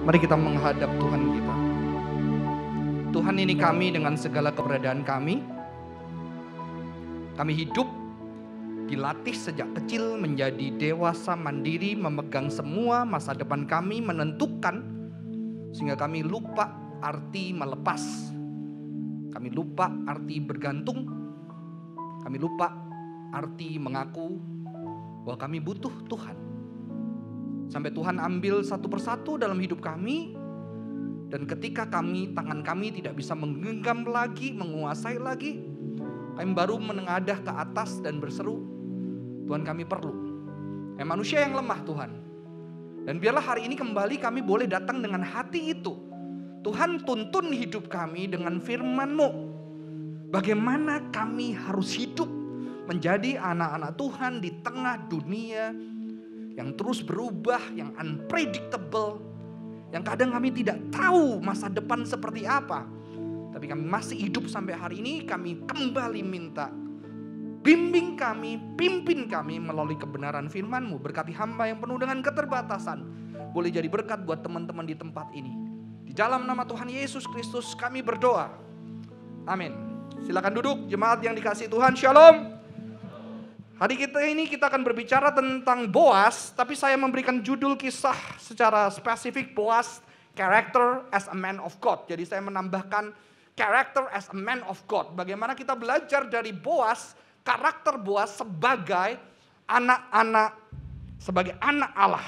Mari kita menghadap Tuhan kita. Tuhan, ini kami dengan segala keberadaan kami. Kami hidup, dilatih sejak kecil menjadi dewasa mandiri, memegang semua masa depan kami, menentukan, sehingga kami lupa arti melepas. Kami lupa arti bergantung. Kami lupa arti mengaku bahwa kami butuh Tuhan. Sampai Tuhan ambil satu persatu dalam hidup kami. Dan ketika tangan kami tidak bisa menggenggam lagi, menguasai lagi, kami baru menengadah ke atas dan berseru, Tuhan, kami perlu. Manusia yang lemah, Tuhan. Dan biarlah hari ini kembali kami boleh datang dengan hati itu. Tuhan, tuntun hidup kami dengan firman-Mu. Bagaimana kami harus hidup menjadi anak-anak Tuhan di tengah dunia yang terus berubah, yang unpredictable, yang kadang kami tidak tahu masa depan seperti apa. Tapi kami masih hidup sampai hari ini. Kami kembali minta, bimbing kami, pimpin kami melalui kebenaran firman-Mu. Berkati hamba yang penuh dengan keterbatasan, boleh jadi berkat buat teman-teman di tempat ini. Di dalam nama Tuhan Yesus Kristus kami berdoa. Amin. Silakan duduk, jemaat yang dikasihi Tuhan. Shalom. Hari kita akan berbicara tentang Boaz, tapi saya memberikan judul kisah secara spesifik, Boaz, Character as a Man of God. Jadi saya menambahkan Character as a Man of God. Bagaimana kita belajar dari Boaz, karakter Boaz sebagai anak Allah.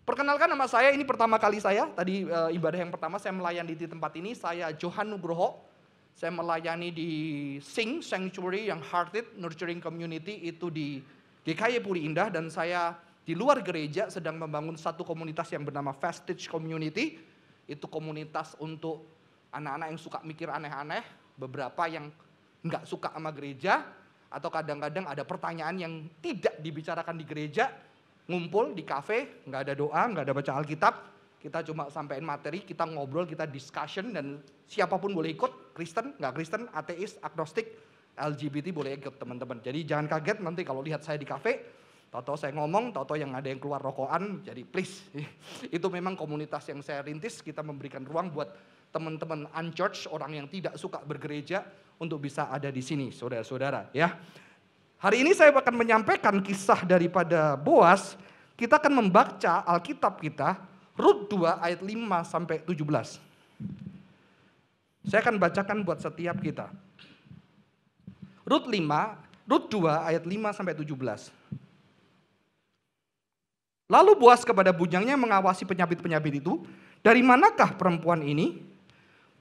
Perkenalkan, nama saya, ini pertama kali saya, tadi ibadah yang pertama saya melayani di tempat ini, saya Johan Nugroho. Saya melayani di Sing Sanctuary yang Hearted Nurturing Community itu di GKY Puri Indah, dan saya di luar gereja sedang membangun satu komunitas yang bernama Vestige Community. Itu komunitas untuk anak-anak yang suka mikir aneh-aneh, beberapa yang nggak suka sama gereja, atau kadang-kadang ada pertanyaan yang tidak dibicarakan di gereja, ngumpul di kafe, nggak ada doa, nggak ada baca Alkitab. Kita cuma sampaikan materi, kita ngobrol, kita discussion, dan siapapun boleh ikut, Kristen, nggak Kristen, ateis, agnostik, LGBT boleh ikut teman-teman. Jadi jangan kaget nanti kalau lihat saya di kafe, tahu-tahu saya ngomong, tahu-tahu yang ada yang keluar rokokan, jadi please. Itu memang komunitas yang saya rintis, kita memberikan ruang buat teman-teman unchurched, orang yang tidak suka bergereja, untuk bisa ada di sini, saudara-saudara. Ya. Hari ini saya akan menyampaikan kisah daripada Boaz. Kita akan membaca Alkitab kita, Rut 2 ayat 5 sampai 17. Saya akan bacakan buat setiap kita. Rut 2 ayat 5 sampai 17. Lalu Boaz kepada bujangnya mengawasi penyabit-penyabit itu, dari manakah perempuan ini?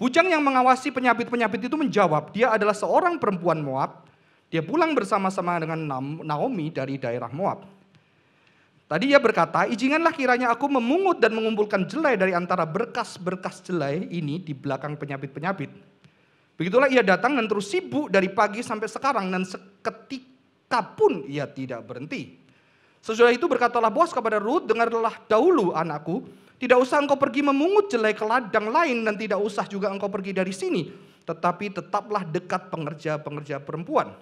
Bujang yang mengawasi penyabit-penyabit itu menjawab, dia adalah seorang perempuan Moab. Dia pulang bersama-sama dengan Naomi dari daerah Moab. Tadi ia berkata, izinkanlah kiranya aku memungut dan mengumpulkan jelai dari antara berkas-berkas jelai ini di belakang penyabit-penyabit. Begitulah ia datang dan terus sibuk dari pagi sampai sekarang, dan seketika pun ia tidak berhenti. Sesudah itu berkatalah Boaz kepada Rut, dengarlah dahulu anakku, tidak usah engkau pergi memungut jelai ke ladang lain, dan tidak usah juga engkau pergi dari sini, tetapi tetaplah dekat pengerja-pengerja perempuan.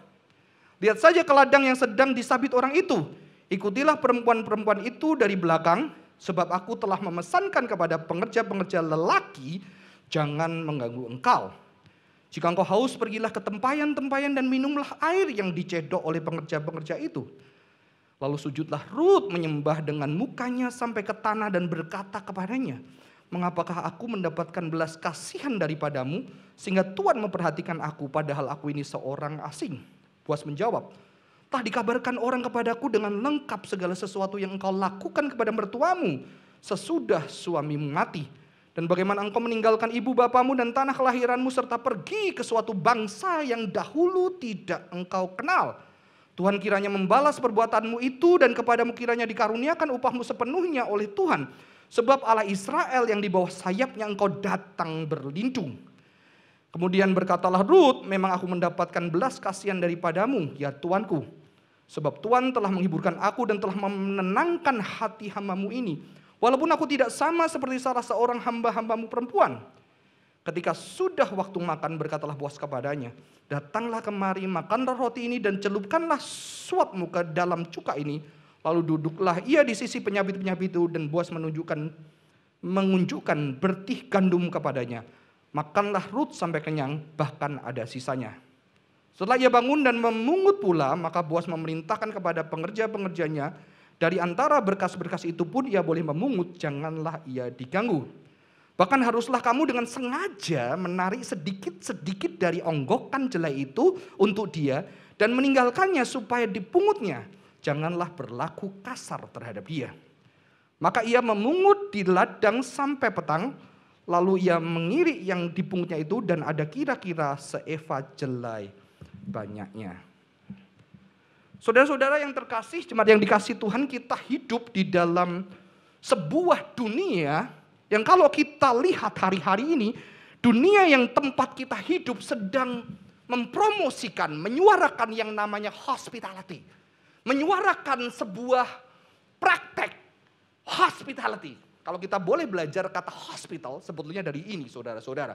Lihat saja ke ladang yang sedang disabit orang itu. Ikutilah perempuan-perempuan itu dari belakang, sebab aku telah memesankan kepada pengerja-pengerja lelaki, jangan mengganggu engkau. Jika engkau haus, pergilah ke tempayan-tempayan dan minumlah air yang dicedok oleh pengerja-pengerja itu. Lalu sujudlah Rut menyembah dengan mukanya sampai ke tanah dan berkata kepadanya, mengapakah aku mendapatkan belas kasihan daripadamu, sehingga Tuhan memperhatikan aku, padahal aku ini seorang asing? Boaz menjawab, telah dikabarkan orang kepadaku dengan lengkap segala sesuatu yang engkau lakukan kepada mertuamu sesudah suamimu mati. Dan bagaimana engkau meninggalkan ibu bapamu dan tanah kelahiranmu serta pergi ke suatu bangsa yang dahulu tidak engkau kenal. Tuhan kiranya membalas perbuatanmu itu, dan kepadamu kiranya dikaruniakan upahmu sepenuhnya oleh Tuhan. Sebab Allah Israel yang di bawah sayapnya engkau datang berlindung. Kemudian berkatalah Rut, memang aku mendapatkan belas kasihan daripadamu, ya Tuanku. Sebab Tuhan telah menghiburkan aku dan telah menenangkan hati hambamu ini. Walaupun aku tidak sama seperti salah seorang hamba-hambamu perempuan. Ketika sudah waktu makan, berkatalah Boaz kepadanya, datanglah kemari, makanlah roti ini dan celupkanlah suapmu ke dalam cuka ini. Lalu duduklah ia di sisi penyabit-penyabit itu, dan Boaz menunjukkan mengunjukkan bertih gandum kepadanya. Makanlah Rut sampai kenyang, bahkan ada sisanya. Setelah ia bangun dan memungut pula, maka Boas memerintahkan kepada pengerja-pengerjanya, dari antara berkas-berkas itu pun ia boleh memungut, janganlah ia diganggu. Bahkan haruslah kamu dengan sengaja menarik sedikit-sedikit dari onggokan jelai itu untuk dia dan meninggalkannya supaya dipungutnya. Janganlah berlaku kasar terhadap dia. Maka ia memungut di ladang sampai petang, lalu ia mengirik yang dipungutnya itu dan ada kira-kira seeva jelai banyaknya. Saudara-saudara yang terkasih, jemaat yang dikasih Tuhan, kita hidup di dalam sebuah dunia yang kalau kita lihat hari-hari ini, dunia yang tempat kita hidup sedang mempromosikan, menyuarakan yang namanya hospitality. Menyuarakan sebuah praktek hospitality. Kalau kita boleh belajar kata hospital, sebetulnya dari ini saudara-saudara.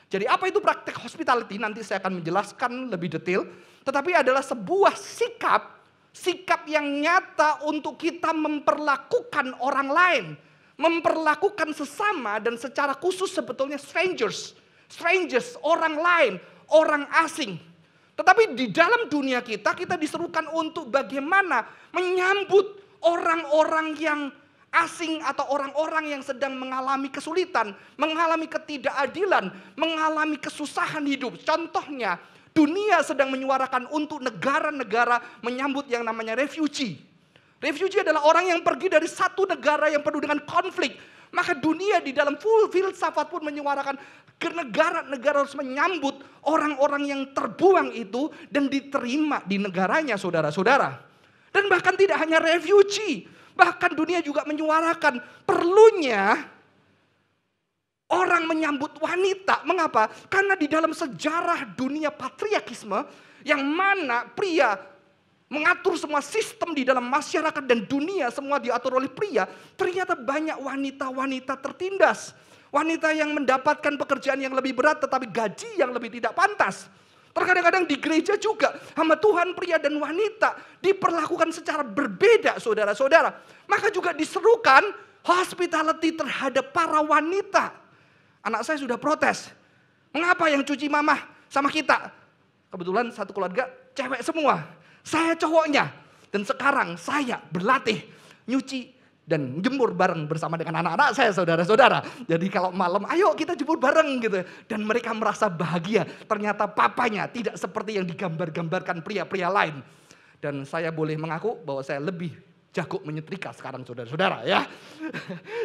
Jadi apa itu praktek hospitality? Nanti saya akan menjelaskan lebih detail. Tetapi adalah sebuah sikap yang nyata untuk kita memperlakukan orang lain. Memperlakukan sesama dan secara khusus sebetulnya strangers, orang lain, orang asing. Tetapi di dalam dunia kita diserukan untuk bagaimana menyambut orang-orang yang asing atau orang-orang yang sedang mengalami kesulitan, mengalami ketidakadilan, mengalami kesusahan hidup. Contohnya, dunia sedang menyuarakan untuk negara-negara menyambut yang namanya refugee. Refugee adalah orang yang pergi dari satu negara yang penuh dengan konflik. Maka dunia di dalam full filsafat pun menyuarakan ke negara-negara harus menyambut orang-orang yang terbuang itu dan diterima di negaranya, saudara-saudara. Dan bahkan tidak hanya refugee, bahkan dunia juga menyuarakan perlunya orang menyambut wanita. Mengapa? Karena di dalam sejarah dunia patriarkisme yang mana pria mengatur semua sistem di dalam masyarakat dan dunia semua diatur oleh pria, ternyata banyak wanita-wanita tertindas. Wanita yang mendapatkan pekerjaan yang lebih berat tetapi gaji yang lebih tidak pantas. Terkadang-kadang di gereja juga hamba Tuhan pria dan wanita diperlakukan secara berbeda, saudara-saudara. Maka juga diserukan hospitality terhadap para wanita. Anak saya sudah protes. Mengapa yang cuci mama sama kita? Kebetulan satu keluarga cewek semua. Saya cowoknya. Dan sekarang saya berlatih nyuci dan jemur bareng bersama dengan anak-anak saya, saudara-saudara. Jadi kalau malam, ayo kita jemur bareng gitu. Dan mereka merasa bahagia. Ternyata papanya tidak seperti yang digambar-gambarkan pria-pria lain. Dan saya boleh mengaku bahwa saya lebih jago menyetrika sekarang, saudara-saudara ya.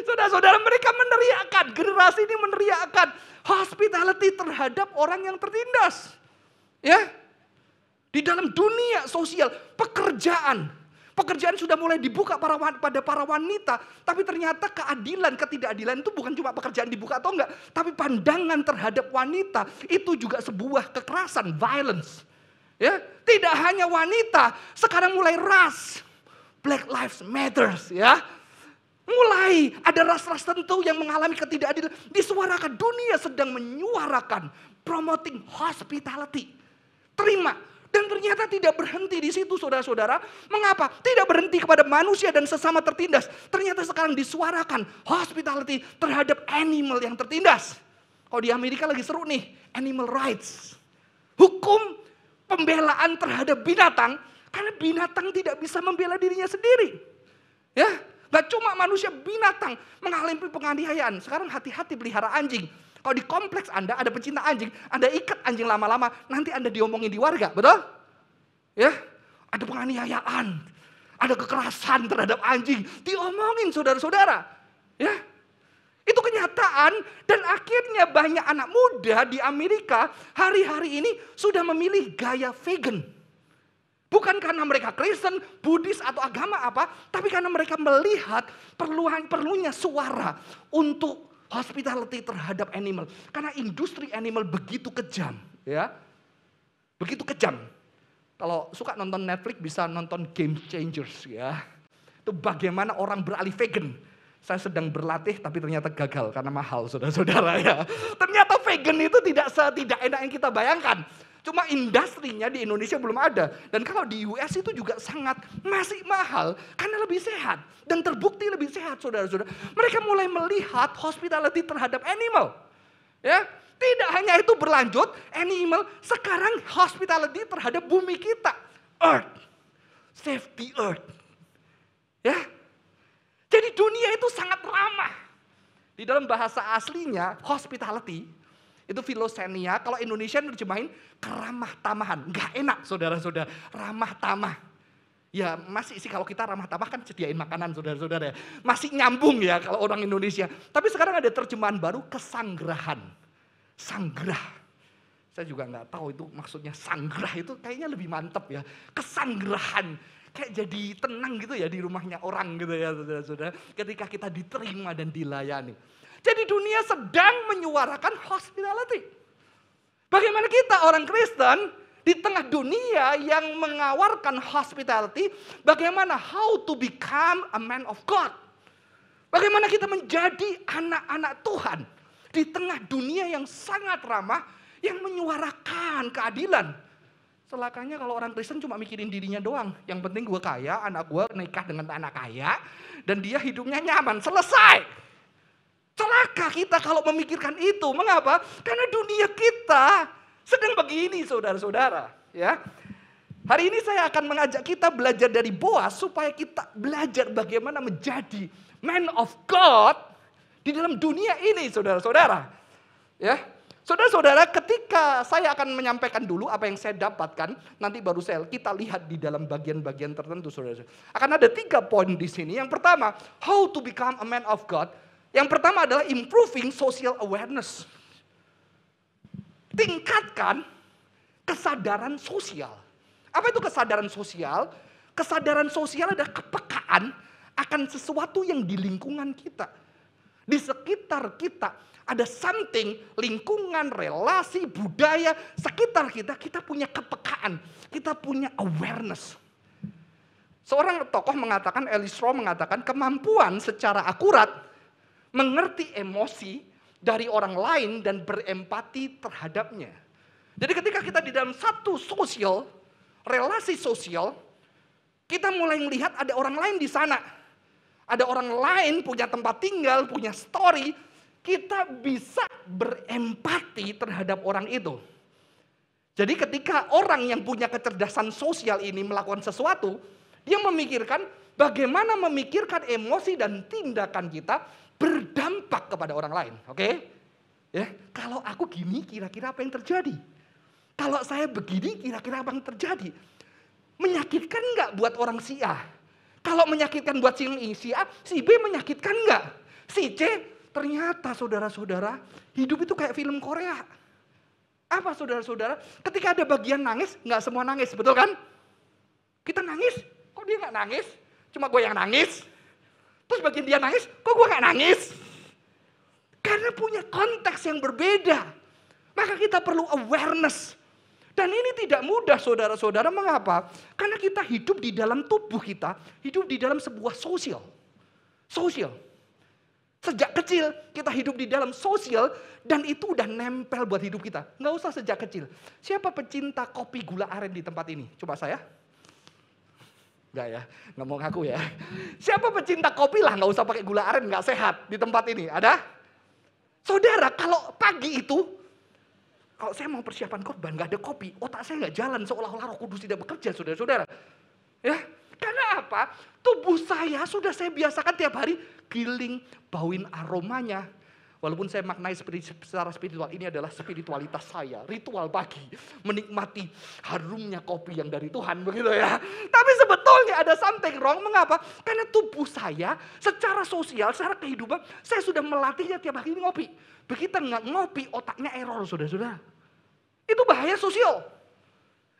Saudara-saudara, mereka meneriakkan, generasi ini meneriakkan hospitality terhadap orang yang tertindas. Ya. Di dalam dunia sosial, pekerjaan sudah mulai dibuka pada para wanita. Tapi ternyata keadilan, ketidakadilan itu bukan cuma pekerjaan dibuka atau enggak. Tapi pandangan terhadap wanita itu juga sebuah kekerasan, violence. Ya, tidak hanya wanita, sekarang mulai ras. Black Lives Matters ya. Mulai ada ras-ras tertentu yang mengalami ketidakadilan. Disuarakan, dunia sedang menyuarakan, promoting hospitality. Terima. Dan ternyata tidak berhenti di situ, saudara-saudara. Mengapa? Tidak berhenti kepada manusia dan sesama tertindas. Ternyata sekarang disuarakan hospitality terhadap animal yang tertindas. Kalau di Amerika lagi seru nih, animal rights. Hukum pembelaan terhadap binatang, karena binatang tidak bisa membela dirinya sendiri. Ya, gak cuma manusia, binatang mengalami penganiayaan. Sekarang hati-hati pelihara anjing. Kalau di kompleks Anda ada pecinta anjing, Anda ikat anjing lama-lama, nanti Anda diomongin di warga, betul? Ya, ada penganiayaan, ada kekerasan terhadap anjing, diomongin saudara-saudara. Ya, itu kenyataan dan akhirnya banyak anak muda di Amerika hari-hari ini sudah memilih gaya vegan. Bukan karena mereka Kristen, Buddhis atau agama apa, tapi karena mereka melihat perlunya suara untuk hospitality terhadap animal. Karena industri animal begitu kejam. Ya, begitu kejam. Kalau suka nonton Netflix bisa nonton Game Changers ya. Itu bagaimana orang beralih vegan. Saya sedang berlatih tapi ternyata gagal karena mahal saudara-saudara ya. Ternyata vegan itu tidak enak yang kita bayangkan. Cuma industrinya di Indonesia belum ada. Dan kalau di US itu juga masih mahal karena lebih sehat. Dan terbukti lebih sehat, saudara-saudara. Mereka mulai melihat hospitality terhadap animal. Ya, tidak hanya itu berlanjut, animal, sekarang hospitality terhadap bumi kita. Earth. Save the earth. Ya. Jadi dunia itu sangat ramah. Di dalam bahasa aslinya, hospitality, itu filosenia, kalau Indonesia nerjemahin keramah tamahan. Nggak enak saudara-saudara, ramah tamah. Ya masih sih kalau kita ramah tamah kan sediain makanan saudara-saudara. Masih nyambung ya kalau orang Indonesia. Tapi sekarang ada terjemahan baru, kesanggerahan. Sanggrah. Saya juga nggak tahu itu maksudnya sanggrah itu kayaknya lebih mantep ya. Kesanggerahan. Kayak jadi tenang gitu ya di rumahnya orang gitu ya saudara-saudara. Ketika kita diterima dan dilayani. Jadi dunia sedang menyuarakan hospitality. Bagaimana kita orang Kristen di tengah dunia yang mengawarkan hospitality, bagaimana how to become a man of God. Bagaimana kita menjadi anak-anak Tuhan di tengah dunia yang sangat ramah, yang menyuarakan keadilan. Celakanya kalau orang Kristen cuma mikirin dirinya doang. Yang penting gue kaya, anak gue nikah dengan anak kaya, dan dia hidupnya nyaman, selesai. Celaka kita kalau memikirkan itu. Mengapa? Karena dunia kita sedang begini saudara-saudara. Ya. Hari ini saya akan mengajak kita belajar dari Boaz supaya kita belajar bagaimana menjadi man of God di dalam dunia ini saudara-saudara. Ya. Saudara-saudara, ketika saya akan menyampaikan dulu apa yang saya dapatkan, nanti baru kita lihat di dalam bagian-bagian tertentu saudara-saudara. Akan ada 3 poin di sini. Yang pertama, how to become a man of God. Yang pertama adalah improving social awareness. Tingkatkan kesadaran sosial. Apa itu kesadaran sosial? Kesadaran sosial adalah kepekaan akan sesuatu yang di lingkungan kita. Di sekitar kita ada something, lingkungan, relasi, budaya, sekitar kita punya kepekaan. Kita punya awareness. Seorang tokoh mengatakan, Elis Rowe mengatakan, kemampuan secara akurat mengerti emosi dari orang lain dan berempati terhadapnya. Jadi ketika kita di dalam satu sosial, relasi sosial, kita mulai melihat ada orang lain di sana. Ada orang lain punya tempat tinggal, punya story. Kita bisa berempati terhadap orang itu. Jadi ketika orang yang punya kecerdasan sosial ini melakukan sesuatu, dia memikirkan bagaimana memikirkan emosi dan tindakan kita berdampak kepada orang lain, oke? Ya, kalau aku gini kira-kira apa yang terjadi? Kalau saya begini kira-kira apa yang terjadi? Menyakitkan nggak buat orang si A? Kalau menyakitkan buat si A, si B menyakitkan nggak? Si C, ternyata saudara-saudara, hidup itu kayak film Korea. Apa saudara-saudara? Ketika ada bagian nangis, nggak semua nangis, betul kan? Kita nangis, kok dia nggak nangis? Cuma gue yang nangis. Terus bagian dia nangis, kok gue gak nangis? Karena punya konteks yang berbeda. Maka kita perlu awareness. Dan ini tidak mudah saudara-saudara, mengapa? Karena kita hidup di dalam tubuh kita, hidup di dalam sebuah sosial. Sosial. Sejak kecil kita hidup di dalam sosial dan itu udah nempel buat hidup kita. Nggak usah sejak kecil. Siapa pecinta kopi gula aren di tempat ini? Coba saya. Enggak ya, nggak mau ngaku ya. Siapa pecinta kopi lah, nggak usah pakai gula aren, nggak sehat di tempat ini. Ada? Saudara, kalau pagi itu, kalau saya mau persiapan korban, nggak ada kopi, otak saya nggak jalan, seolah-olah Roh Kudus tidak bekerja, saudara-saudara. Ya, karena apa? Tubuh saya sudah saya biasakan tiap hari giling, bauin aromanya. Walaupun saya maknai secara spiritual, ini adalah spiritualitas saya. Ritual pagi, menikmati harumnya kopi yang dari Tuhan, begitu ya. Tapi sebetulnya ada something wrong, mengapa? Karena tubuh saya secara sosial, secara kehidupan, saya sudah melatihnya tiap hari ngopi. Begitu nggak ngopi, otaknya error, saudara-saudara. Itu bahaya sosial.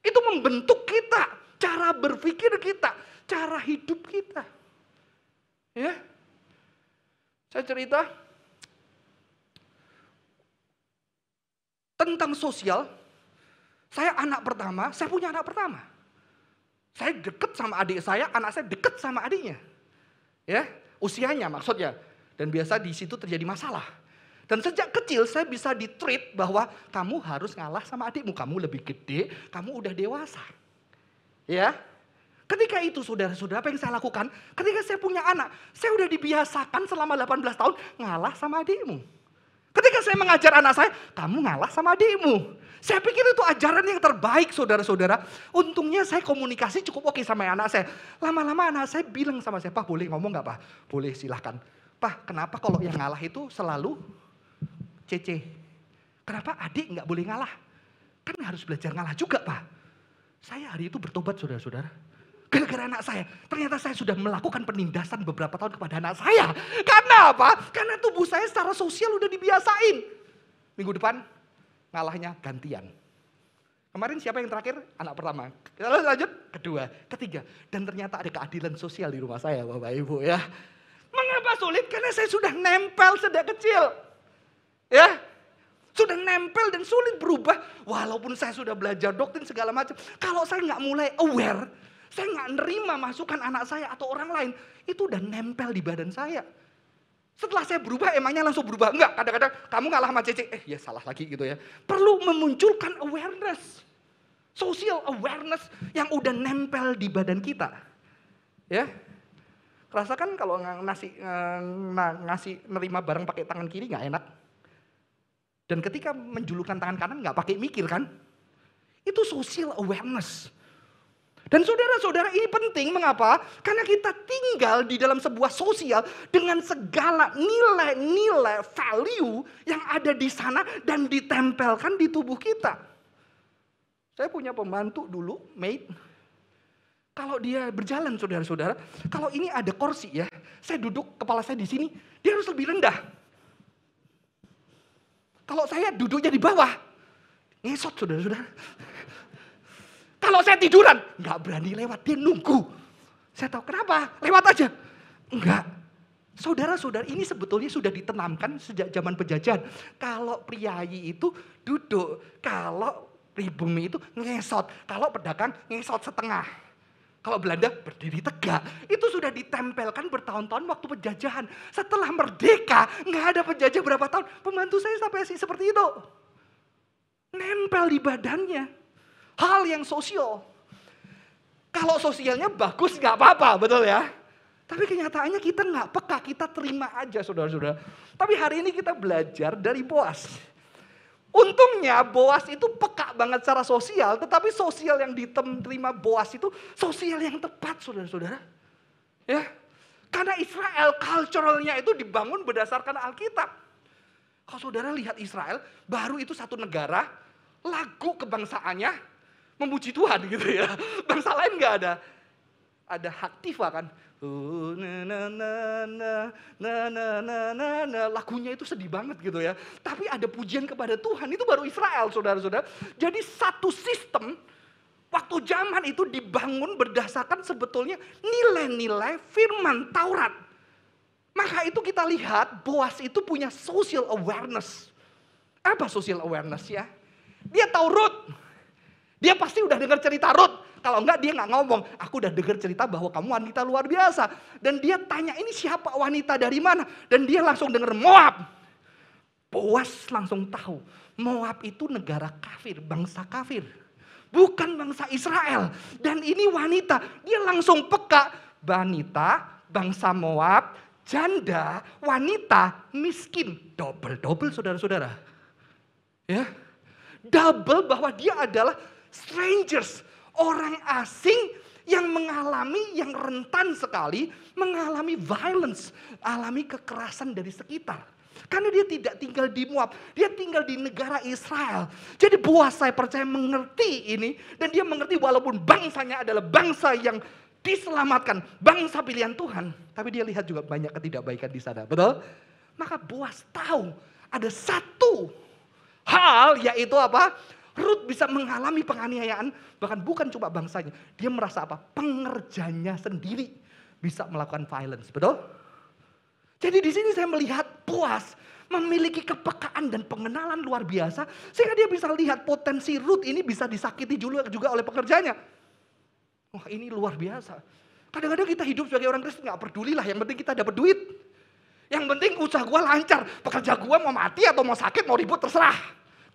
Itu membentuk kita, cara berpikir kita, cara hidup kita. Ya, saya cerita tentang sosial. Saya anak pertama, saya punya anak pertama. Saya deket sama adik saya, anak saya deket sama adiknya. Ya, usianya maksudnya. Dan biasa di situ terjadi masalah. Dan sejak kecil saya bisa di-treat bahwa kamu harus ngalah sama adikmu. Kamu lebih gede, kamu udah dewasa. Ya. Ketika itu saudara-saudara, apa yang saya lakukan? Ketika saya punya anak, saya udah dibiasakan selama 18 tahun ngalah sama adikmu. Ketika saya mengajar anak saya, kamu ngalah sama adikmu. Saya pikir itu ajaran yang terbaik saudara-saudara. Untungnya saya komunikasi cukup oke sama anak saya. Lama-lama anak saya bilang sama saya, Pak boleh ngomong gak Pak? Boleh silahkan. Pak kenapa kalau yang ngalah itu selalu Cece? Kenapa adik gak boleh ngalah? Kan harus belajar ngalah juga Pak. Saya hari itu bertobat saudara-saudara. Gara-gara anak saya, ternyata saya sudah melakukan penindasan beberapa tahun kepada anak saya. Karena apa? Karena tubuh saya secara sosial udah dibiasain. Minggu depan ngalahnya gantian. Kemarin siapa yang terakhir? Anak pertama. Lalu lanjut, kedua, ketiga. Dan ternyata ada keadilan sosial di rumah saya Bapak Ibu ya. Mengapa sulit? Karena saya sudah nempel sejak kecil. Ya, sudah nempel dan sulit berubah. Walaupun saya sudah belajar doktrin segala macam. Kalau saya nggak mulai aware, saya nggak nerima masukan anak saya atau orang lain, itu udah nempel di badan saya. Setelah saya berubah, emangnya langsung berubah? Enggak, kadang-kadang kamu ngalah sama Cece, ya salah lagi gitu ya. Perlu memunculkan awareness, social awareness yang udah nempel di badan kita. Ya, rasakan kalau ngasih nerima barang pakai tangan kiri nggak enak. Dan ketika menjulurkan tangan kanan nggak pakai mikir kan? Itu social awareness. Dan saudara-saudara ini penting, mengapa? Karena kita tinggal di dalam sebuah sosial dengan segala nilai-nilai value yang ada di sana dan ditempelkan di tubuh kita. Saya punya pembantu dulu, maid. Kalau dia berjalan saudara-saudara, kalau ini ada kursi ya, saya duduk kepala saya di sini, dia harus lebih rendah. Kalau saya duduknya di bawah, ngesot saudara-saudara. Kalau saya tiduran, nggak berani lewat, dia nunggu. Saya tahu kenapa, lewat aja. Enggak. Saudara-saudara ini sebetulnya sudah ditanamkan sejak zaman penjajahan. Kalau priayi itu duduk, kalau pribumi itu ngesot. Kalau pedagang ngesot setengah. Kalau Belanda berdiri tegak. Itu sudah ditempelkan bertahun-tahun waktu penjajahan. Setelah merdeka, nggak ada penjajah berapa tahun. Pembantu saya sampai seperti itu. Nempel di badannya. Hal yang sosial. Kalau sosialnya bagus nggak apa-apa, betul ya. Tapi kenyataannya kita nggak peka, kita terima aja saudara-saudara. Tapi hari ini kita belajar dari Boas. Untungnya Boas itu peka banget secara sosial, tetapi sosial yang diterima Boas itu sosial yang tepat saudara-saudara. Ya, karena Israel culturalnya itu dibangun berdasarkan Alkitab. Kalau saudara lihat Israel, baru itu satu negara, lagu kebangsaannya memuji Tuhan gitu ya. Bangsa lain nggak ada. Ada hak tifa kan. Lagunya itu sedih banget gitu ya. Tapi ada pujian kepada Tuhan, itu baru Israel saudara-saudara. Jadi satu sistem waktu zaman itu dibangun berdasarkan sebetulnya nilai-nilai firman Taurat. Maka itu kita lihat Boas itu punya social awareness. Apa social awareness ya? Dia tahu Rut. Dia pasti udah dengar cerita Rut. Kalau enggak dia nggak ngomong. Aku udah dengar cerita bahwa kamu wanita luar biasa. Dan dia tanya ini siapa wanita dari mana? Dan dia langsung dengar Moab. Boas langsung tahu. Moab itu negara kafir, bangsa kafir. Bukan bangsa Israel. Dan ini wanita. Dia langsung peka. Wanita, bangsa Moab, janda, wanita, miskin. Double saudara-saudara. Ya, double bahwa dia adalah strangers, orang asing yang mengalami, yang rentan sekali, mengalami violence, alami kekerasan dari sekitar. Karena dia tidak tinggal di Moab, dia tinggal di negara Israel. Jadi Boas saya percaya mengerti ini, dan dia mengerti walaupun bangsanya adalah bangsa yang diselamatkan, bangsa pilihan Tuhan, tapi dia lihat juga banyak ketidakbaikan di sana, betul? Maka Boas tahu ada satu hal, yaitu apa? Rut bisa mengalami penganiayaan, bahkan bukan cuma bangsanya. Dia merasa apa? Pengerjanya sendiri bisa melakukan violence, betul? Jadi di sini saya melihat Boas memiliki kepekaan dan pengenalan luar biasa, sehingga dia bisa lihat potensi Rut ini bisa disakiti juga oleh pekerjanya. Wah, ini luar biasa. Kadang-kadang kita hidup sebagai orang Kristen nggak pedulilah, yang penting kita dapat duit. Yang penting usaha gue lancar. Pekerja gue mau mati atau mau sakit, mau ribut terserah.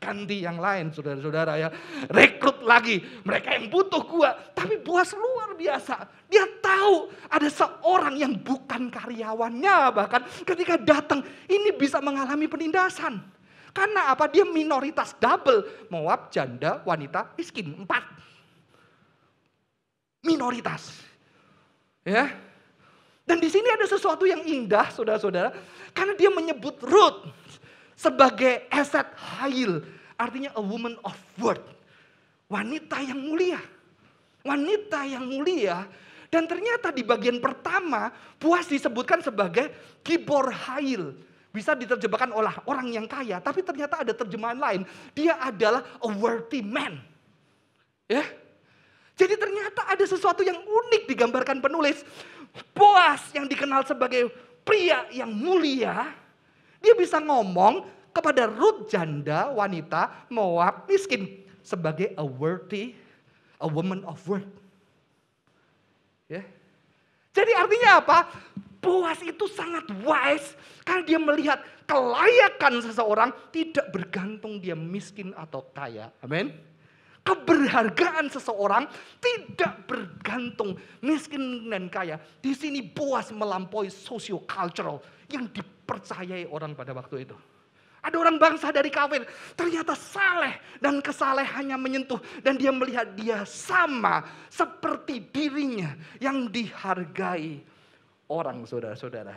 Ganti yang lain saudara-saudara ya. Rekrut lagi. Mereka yang butuh gue. Tapi Boas luar biasa. Dia tahu ada seorang yang bukan karyawannya. Bahkan ketika datang ini bisa mengalami penindasan. Karena apa? Dia minoritas double. Moab, janda, wanita, miskin. 4. Minoritas. Ya. Dan di sini ada sesuatu yang indah saudara-saudara. Karena dia menyebut Ruth sebagai aset hail, artinya a woman of worth. Wanita yang mulia. Wanita yang mulia. Dan ternyata di bagian pertama, Boas disebutkan sebagai gibor hail. Bisa diterjemahkan oleh orang yang kaya, tapi ternyata ada terjemahan lain. Dia adalah a worthy man. Ya. Jadi ternyata ada sesuatu yang unik digambarkan penulis. Boas yang dikenal sebagai pria yang mulia, dia bisa ngomong kepada Ruth janda, wanita, Moab, miskin. Sebagai a woman of worth. Ya. Jadi artinya apa? Boas itu sangat wise. Karena dia melihat kelayakan seseorang tidak bergantung dia miskin atau kaya. Amin. Keberhargaan seseorang tidak bergantung miskin dan kaya. Di sini Boas melampaui socio-cultural yang dipercayai orang pada waktu itu. Ada orang bangsa dari kafir, ternyata saleh dan kesalehannya menyentuh. Dan dia melihat dia sama seperti dirinya yang dihargai orang saudara-saudara.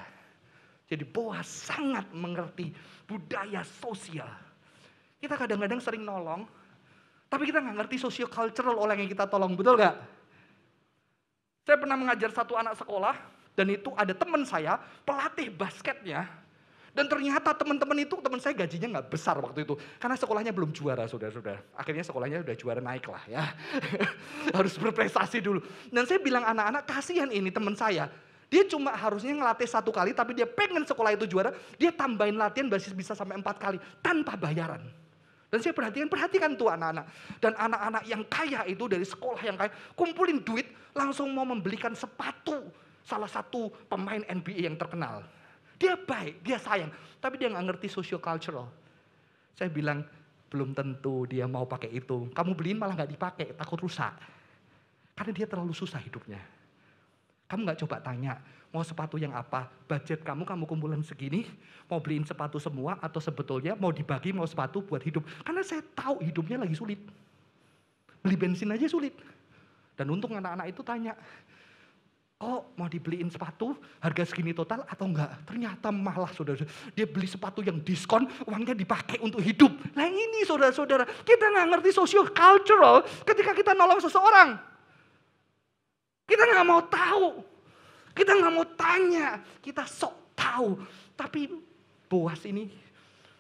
Jadi Boas sangat mengerti budaya sosial. Kita kadang-kadang sering nolong, tapi kita nggak ngerti socio-cultural orang yang kita tolong, betul nggak? Saya pernah mengajar satu anak sekolah, dan itu ada teman saya, pelatih basketnya. Dan ternyata teman-teman itu, teman saya gajinya nggak besar waktu itu. Karena sekolahnya belum juara, saudara-saudara. Akhirnya sekolahnya udah juara naik lah ya. Harus berprestasi dulu. Dan saya bilang anak-anak, kasihan ini teman saya. Dia cuma harusnya ngelatih 1 kali, tapi dia pengen sekolah itu juara. Dia tambahin latihan bisa sampai 4 kali, tanpa bayaran. Dan saya perhatikan tuh anak-anak. Dan anak-anak yang kaya itu dari sekolah yang kaya, kumpulin duit, langsung mau membelikan sepatu salah satu pemain NBA yang terkenal. Dia baik, dia sayang, tapi dia nggak ngerti socio-cultural. Saya bilang, belum tentu dia mau pakai itu. Kamu beliin malah nggak dipakai, takut rusak. Karena dia terlalu susah hidupnya. Kamu nggak coba tanya, mau sepatu yang apa? Budget kamu kumpulin segini, mau beliin sepatu semua atau sebetulnya mau dibagi mau sepatu buat hidup. Karena saya tahu hidupnya lagi sulit. Beli bensin aja sulit. Dan untung anak-anak itu tanya, oh mau dibeliin sepatu harga segini total atau enggak? Ternyata malah saudara, dia beli sepatu yang diskon, uangnya dipakai untuk hidup. Nah ini saudara-saudara, kita nggak ngerti socio-cultural ketika kita nolong seseorang. Kita nggak mau tahu, kita nggak mau tanya, kita sok tahu. Tapi Boas ini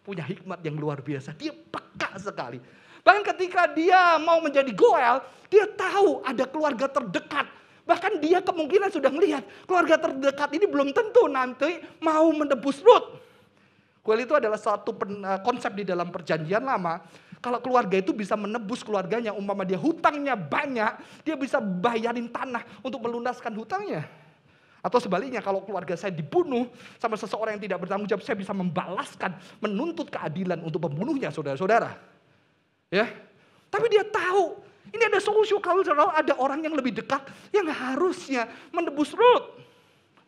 punya hikmat yang luar biasa, dia peka sekali. Bahkan ketika dia mau menjadi Goel, dia tahu ada keluarga terdekat. Bahkan dia kemungkinan sudah melihat keluarga terdekat ini belum tentu nanti mau menebus Ruth. Goel itu adalah satu konsep di dalam perjanjian lama. Kalau keluarga itu bisa menebus keluarganya, umpama dia hutangnya banyak, dia bisa bayarin tanah untuk melunaskan hutangnya. Atau sebaliknya, kalau keluarga saya dibunuh sama seseorang yang tidak bertanggung jawab, saya bisa membalaskan, menuntut keadilan untuk pembunuhnya, saudara-saudara. Ya, tapi dia tahu. Ini ada socio-cultural, ada orang yang lebih dekat yang harusnya menebus Ruth.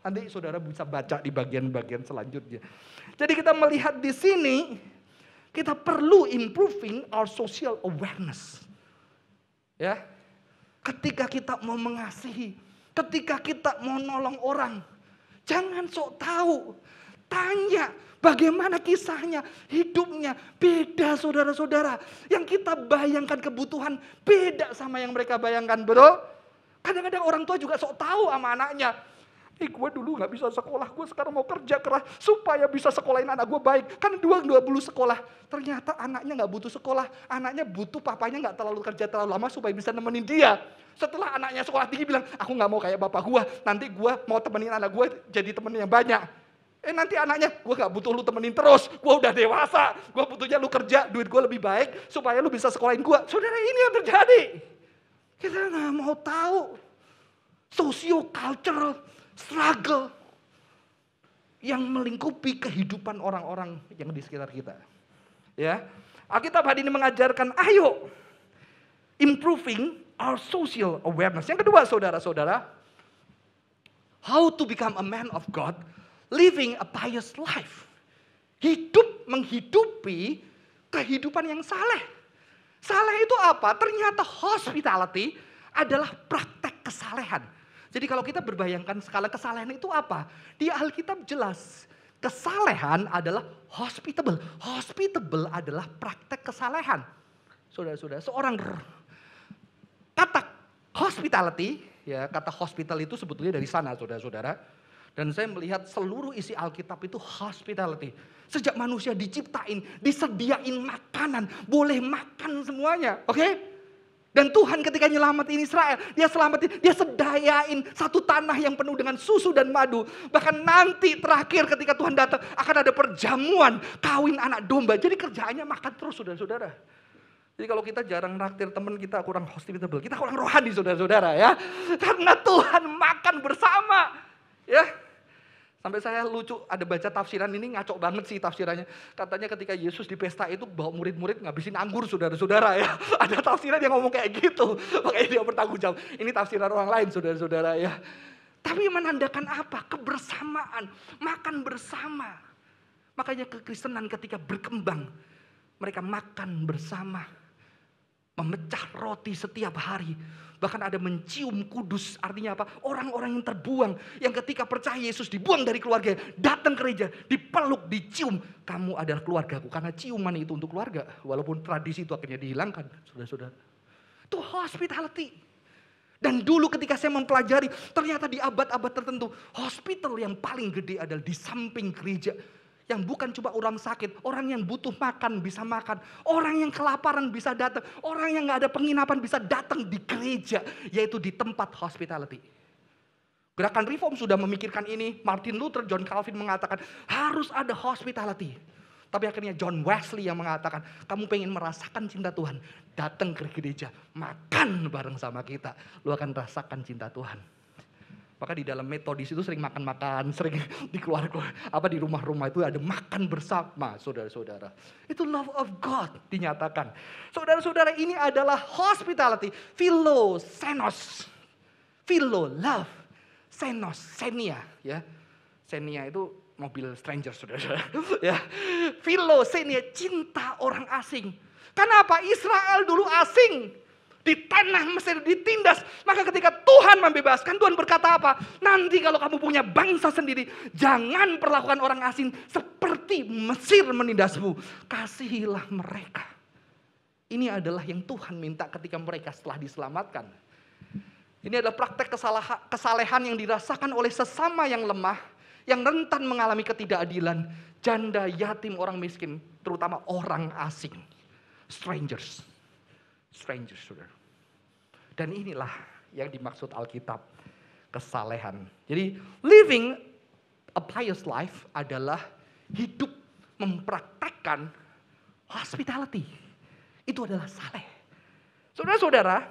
Nanti saudara bisa baca di bagian-bagian selanjutnya. Jadi kita melihat di sini, kita perlu improving our social awareness. Ya, ketika kita mau mengasihi, ketika kita mau nolong orang, jangan sok tahu. Tanya bagaimana kisahnya, hidupnya beda saudara-saudara. Yang kita bayangkan kebutuhan beda sama yang mereka bayangkan, betul? Kadang-kadang orang tua juga sok tahu sama anaknya. Gue dulu gak bisa sekolah, gue sekarang mau kerja keras supaya bisa sekolahin anak gue baik. Kan dulu sekolah. Ternyata anaknya gak butuh sekolah, anaknya butuh papanya gak terlalu kerja terlalu lama supaya bisa nemenin dia. Setelah anaknya sekolah tinggi bilang, aku gak mau kayak bapak gue, nanti gue mau temenin anak gue jadi temen yang banyak. Nanti anaknya, gue gak butuh lu temenin terus, gue udah dewasa, gue butuhnya lu kerja, duit gue lebih baik, supaya lu bisa sekolahin gue. Saudara, ini yang terjadi. Kita gak mau tahu. Socio-cultural struggle. yang melingkupi kehidupan orang-orang yang di sekitar kita. Ya, Alkitab hari ini mengajarkan, ayo improving our social awareness. Yang kedua, saudara-saudara, how to become a man of God, living a pious life. Menghidupi kehidupan yang saleh. Saleh itu apa? Ternyata hospitality adalah praktek kesalehan. Jadi kalau kita berbayangkan skala kesalehan itu apa? Di Alkitab jelas, kesalehan adalah hospitable. Hospitable adalah praktek kesalehan. Saudara-saudara, kata hospitality, ya kata hospital itu sebetulnya dari sana, saudara-saudara. Dan saya melihat seluruh isi Alkitab itu hospitality. Sejak manusia diciptain, disediain makanan, boleh makan semuanya, oke? Dan Tuhan ketika nyelamatin Israel, dia sedayain satu tanah yang penuh dengan susu dan madu. Bahkan nanti terakhir ketika Tuhan datang akan ada perjamuan, kawin anak domba. Jadi kerjaannya makan terus, saudara-saudara. Jadi kalau kita jarang naktir teman kita kurang hospitable, kita kurang rohani, saudara-saudara ya. Karena Tuhan makan bersama, ya. Sampai saya lucu, ada baca tafsiran ini ngaco banget sih tafsirannya. Katanya ketika Yesus di pesta itu bawa murid-murid ngabisin anggur, saudara-saudara ya. Ada tafsiran yang ngomong kayak gitu. Makanya dia bertanggung jawab. Ini tafsiran orang lain, saudara-saudara ya. Tapi menandakan apa? Kebersamaan, makan bersama. Makanya kekristenan ketika berkembang, mereka makan bersama. Memecah roti setiap hari. Bahkan ada mencium kudus, artinya apa? Orang-orang yang terbuang, yang ketika percaya Yesus dibuang dari keluarga, datang ke gereja, dipeluk, dicium. Kamu adalah keluargaku, karena ciuman itu untuk keluarga. Walaupun tradisi itu akhirnya dihilangkan, saudara-saudara. Itu hospitality. Dan dulu ketika saya mempelajari, ternyata di abad-abad tertentu, hospital yang paling gede adalah di samping gereja. Yang bukan cuma orang sakit, orang yang butuh makan bisa makan. Orang yang kelaparan bisa datang. Orang yang gak ada penginapan bisa datang di gereja. Yaitu di tempat hospitality. Gerakan Reform sudah memikirkan ini. Martin Luther, John Calvin mengatakan harus ada hospitality. Tapi akhirnya John Wesley yang mengatakan, kamu pengen merasakan cinta Tuhan, datang ke gereja, makan bareng sama kita. Lu akan rasakan cinta Tuhan. Maka di dalam metodis itu sering makan-makan, sering di di rumah-rumah itu ada makan bersama, saudara-saudara. Itu love of God dinyatakan. Saudara-saudara, ini adalah hospitality, philosenos. Philo, love, senos, xenia, ya. Xenia itu mobil stranger, saudara-saudara. Ya. Philosenia, cinta orang asing. Kenapa? Israel dulu asing. Di tanah Mesir ditindas. Maka ketika Tuhan membebaskan, Tuhan berkata apa? Nanti kalau kamu punya bangsa sendiri, jangan perlakukan orang asing seperti Mesir menindasmu. Kasihilah mereka. Ini adalah yang Tuhan minta ketika mereka setelah diselamatkan. Ini adalah praktek kesalehan yang dirasakan oleh sesama yang lemah, yang rentan mengalami ketidakadilan, janda, yatim, orang miskin, terutama orang asing. Strangers, saudara. Dan inilah yang dimaksud Alkitab, kesalehan. Jadi living a pious life adalah hidup mempraktekkan hospitality. Itu adalah saleh. Saudara-saudara,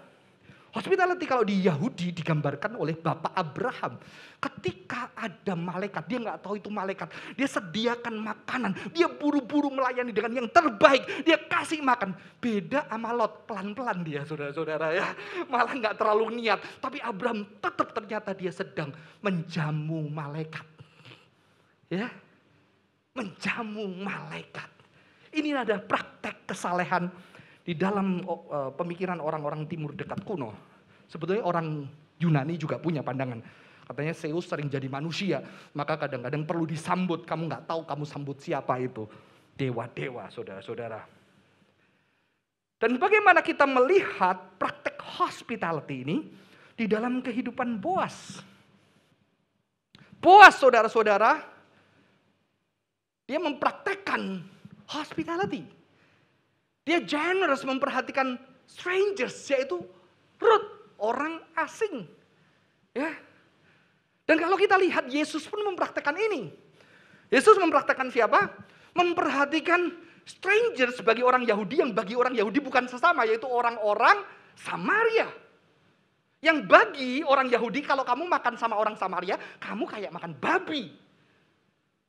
hospitality kalau di Yahudi digambarkan oleh Bapak Abraham. Ketika ada malaikat, dia nggak tahu itu malaikat. Dia sediakan makanan, dia buru-buru melayani dengan yang terbaik. Dia kasih makan. Beda sama Lot, pelan-pelan dia, saudara-saudara ya. Malah nggak terlalu niat. Tapi Abraham tetap ternyata dia sedang menjamu malaikat. Ya, menjamu malaikat. Ini adalah praktek kesalehan di dalam pemikiran orang-orang timur dekat kuno. Sebetulnya orang Yunani juga punya pandangan. Katanya Zeus sering jadi manusia, maka kadang-kadang perlu disambut. Kamu nggak tahu kamu sambut siapa itu. Dewa-dewa, saudara-saudara. Dan bagaimana kita melihat praktek hospitality ini di dalam kehidupan Boas. Boas, saudara-saudara, dia mempraktekkan hospitality. Dia generous memperhatikan strangers, yaitu Ruth, orang asing. Ya. Dan kalau kita lihat, Yesus pun mempraktekkan ini. Yesus mempraktekkan siapa? Memperhatikan strangers bagi orang Yahudi, yang bagi orang Yahudi bukan sesama, yaitu orang-orang Samaria. Yang bagi orang Yahudi, kalau kamu makan sama orang Samaria, kamu kayak makan babi.